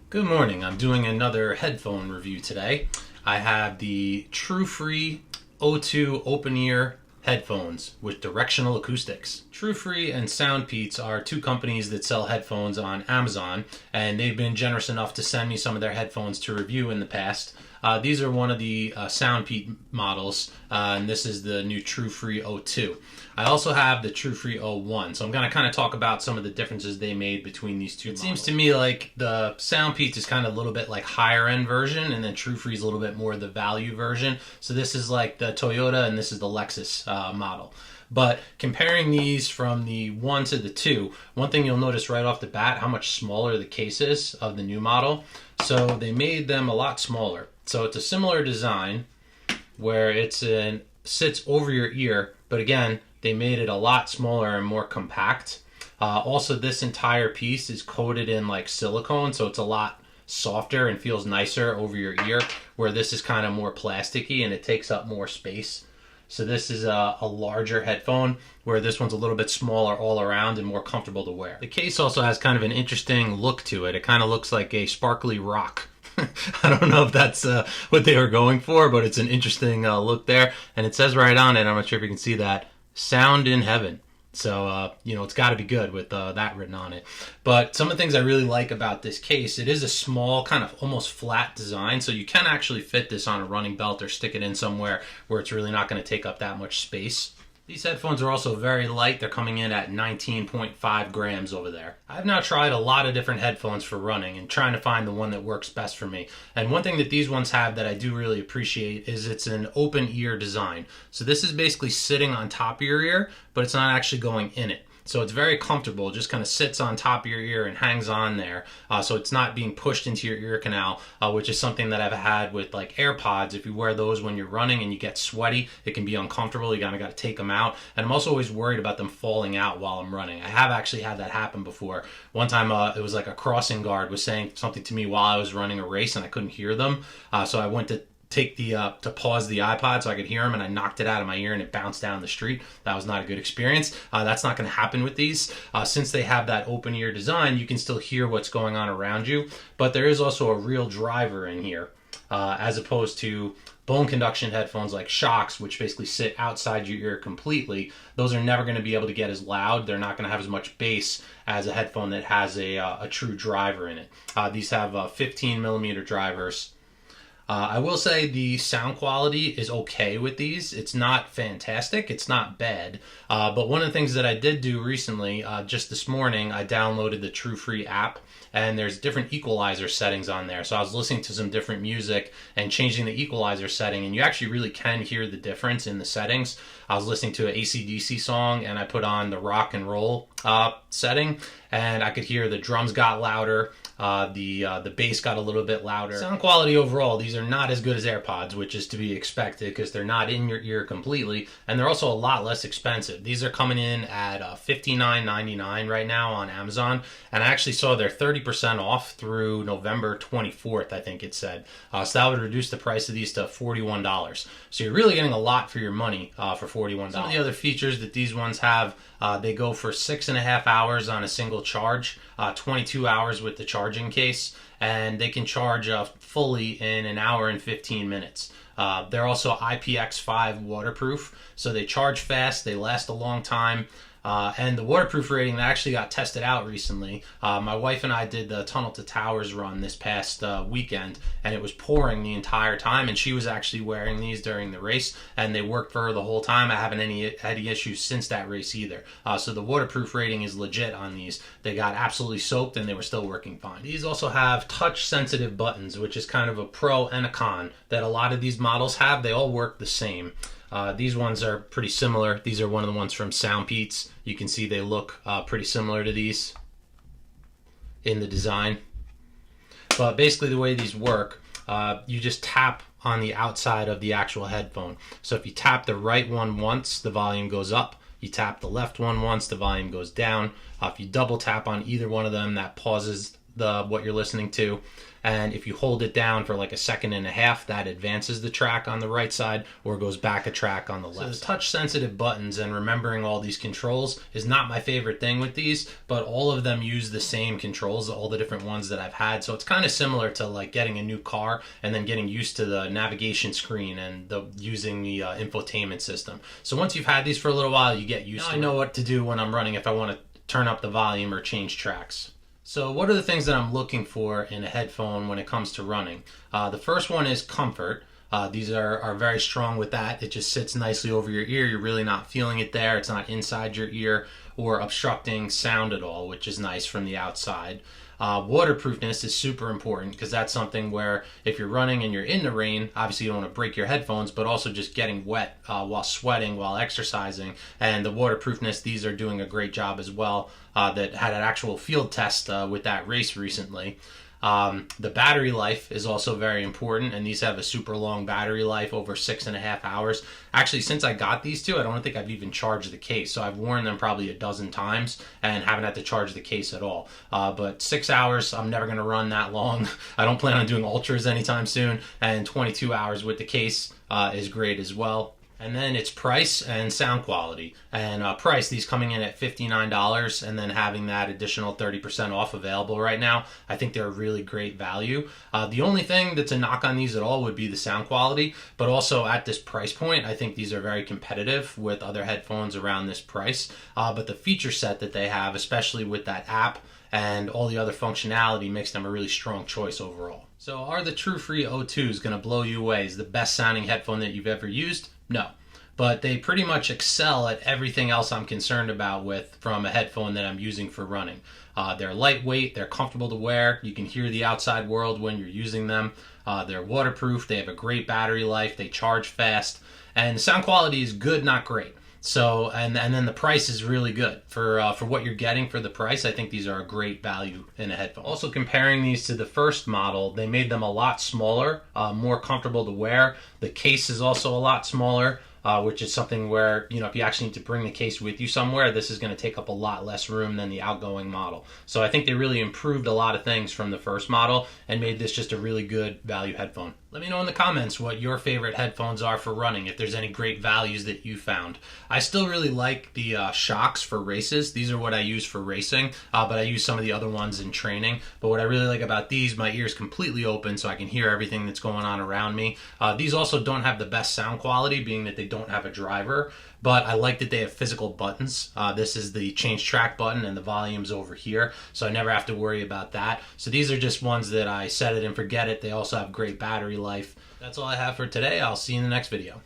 Good morning. I'm doing another headphone review today. I have the Truefree O2 open ear headphones with directional acoustics. Truefree and Soundpeats are two companies that sell headphones on Amazon, and they've been generous enough to send me some of their headphones to review in the past. These are one of the Soundpeat models, and this is the new Truefree O2. I also have the Truefree O1, so I'm going to kind of talk about some of the differences they made between these two models. It seems to me like the Soundpeats is kind of a little bit like higher end version, and then Truefree is a little bit more the value version. So this is like the Toyota, and this is the Lexus model. But comparing these from the 1 to the 2, one thing you'll notice right off the bat, how much smaller the case is of the new model. So they made them a lot smaller. So it's a similar design where sits over your ear, but again, they made it a lot smaller and more compact. Also, this entire piece is coated in like silicone, so it's a lot softer and feels nicer over your ear, where this is kind of more plasticky and it takes up more space. So this is a larger headphone, where this one's a little bit smaller all around and more comfortable to wear. The case also has kind of an interesting look to it. It kind of looks like a sparkly rock. I don't know if that's what they were going for, but it's an interesting look there. And it says right on it, I'm not sure if you can see that, Sound in Heaven. So, it's got to be good with that written on it. But some of the things I really like about this case, it is a small, kind of almost flat design. So you can actually fit this on a running belt or stick it in somewhere where it's really not going to take up that much space. These headphones are also very light. They're coming in at 19.5 grams over there. I've now tried a lot of different headphones for running and trying to find the one that works best for me. And one thing that these ones have that I do really appreciate is it's an open ear design. So this is basically sitting on top of your ear, but it's not actually going in it. So it's very comfortable. It just kind of sits on top of your ear and hangs on there. So it's not being pushed into your ear canal, which is something that I've had with like AirPods. If you wear those when you're running and you get sweaty, it can be uncomfortable. You kind of got to take them out. And I'm also always worried about them falling out while I'm running. I have actually had that happen before. One time it was like a crossing guard was saying something to me while I was running a race and I couldn't hear them. So I went to to pause the iPod so I could hear them, and I knocked it out of my ear and it bounced down the street. That was not a good experience. That's not going to happen with these. Since they have that open ear design, you can still hear what's going on around you, but there is also a real driver in here, as opposed to bone conduction headphones like Shocks, which basically sit outside your ear completely. Those are never going to be able to get as loud. They're not going to have as much bass as a headphone that has a true driver in it. These have 15 millimeter drivers. I will say the sound quality is okay with these. It's not fantastic. It's not bad. But one of the things that I did do recently, just this morning, I downloaded the Truefree app, and there's different equalizer settings on there. So I was listening to some different music and changing the equalizer setting, and you actually really can hear the difference in the settings. I was listening to an AC/DC song, and I put on the rock and roll setting, and I could hear the drums got louder. The bass got a little bit louder. Sound quality overall, these are not as good as AirPods, which is to be expected because they're not in your ear completely, and they're also a lot less expensive. These are coming in at $59.99 right now on Amazon, and I actually saw they're 30% off through November 24th, I think it said. So that would reduce the price of these to $41. So you're really getting a lot for your money for $41. Some of the other features that these ones have, they go for 6.5 hours on a single charge, 22 hours with the charging case, and they can charge fully in an hour and 15 minutes. They're also IPX5 waterproof, so they charge fast, they last a long time. And the waterproof rating that actually got tested out recently. My wife and I did the Tunnel to Towers run this past weekend, and it was pouring the entire time, and she was actually wearing these during the race, and they worked for her the whole time. I haven't had any issues since that race either. So the waterproof rating is legit on these. They got absolutely soaked, and they were still working fine. These also have touch-sensitive buttons, which is kind of a pro and a con that a lot of these models have. They all work the same. These ones are pretty similar. These are one of the ones from Soundpeats. You can see they look pretty similar to these in the design. But basically the way these work, you just tap on the outside of the actual headphone. So if you tap the right one once, the volume goes up. You tap the left one once, the volume goes down. If you double tap on either one of them, that pauses what you're listening to. And if you hold it down for like a second and a half, that advances the track on the right side or goes back a track on the left. So the touch sensitive buttons and remembering all these controls is not my favorite thing with these, but all of them use the same controls, all the different ones that I've had. So it's kind of similar to like getting a new car and then getting used to the navigation screen and using the infotainment system. So once you've had these for a little while, you get used to it. I know what to do when I'm running if I want to turn up the volume or change tracks. So what are the things that I'm looking for in a headphone when it comes to running? The first one is comfort. These are very strong with that. It just sits nicely over your ear. You're really not feeling it there. It's not inside your ear or obstructing sound at all, which is nice from the outside. Waterproofness is super important because that's something where if you're running and you're in the rain, obviously you don't want to break your headphones, but also just getting wet while sweating, while exercising. And the waterproofness, these are doing a great job as well. That had an actual field test with that race recently. The battery life is also very important, and these have a super long battery life, over 6.5 hours. Actually, since I got these two, I don't think I've even charged the case. So I've worn them probably a dozen times and haven't had to charge the case at all. But 6 hours, I'm never going to run that long. I don't plan on doing ultras anytime soon, and 22 hours with the case is great as well. And then it's price and sound quality. And price, these coming in at $59 and then having that additional 30% off available right now, I think they're a really great value. The only thing that's a knock on these at all would be the sound quality, but also at this price point, I think these are very competitive with other headphones around this price. But the feature set that they have, especially with that app and all the other functionality, makes them a really strong choice overall. So are the Truefree O2s going to blow you away? Is the best sounding headphone that you've ever used? No. But they pretty much excel at everything else I'm concerned about from a headphone that I'm using for running. They're lightweight, they're comfortable to wear, you can hear the outside world when you're using them. They're waterproof, they have a great battery life, they charge fast, and the sound quality is good, not great. So, and then the price is really good. For what you're getting for the price, I think these are a great value in a headphone. Also, comparing these to the first model, they made them a lot smaller, more comfortable to wear. The case is also a lot smaller, which is something where, if you actually need to bring the case with you somewhere, this is going to take up a lot less room than the outgoing model. So I think they really improved a lot of things from the first model and made this just a really good value headphone. Let me know in the comments what your favorite headphones are for running, if there's any great values that you found. I still really like the shocks for races. These are what I use for racing, but I use some of the other ones in training. But what I really like about these, my ear's completely open so I can hear everything that's going on around me. These also don't have the best sound quality, being that they don't have a driver, but I like that they have physical buttons. This is the change track button and the volume's over here, so I never have to worry about that. So these are just ones that I set it and forget it. They also have great battery life. That's all I have for today. I'll see you in the next video.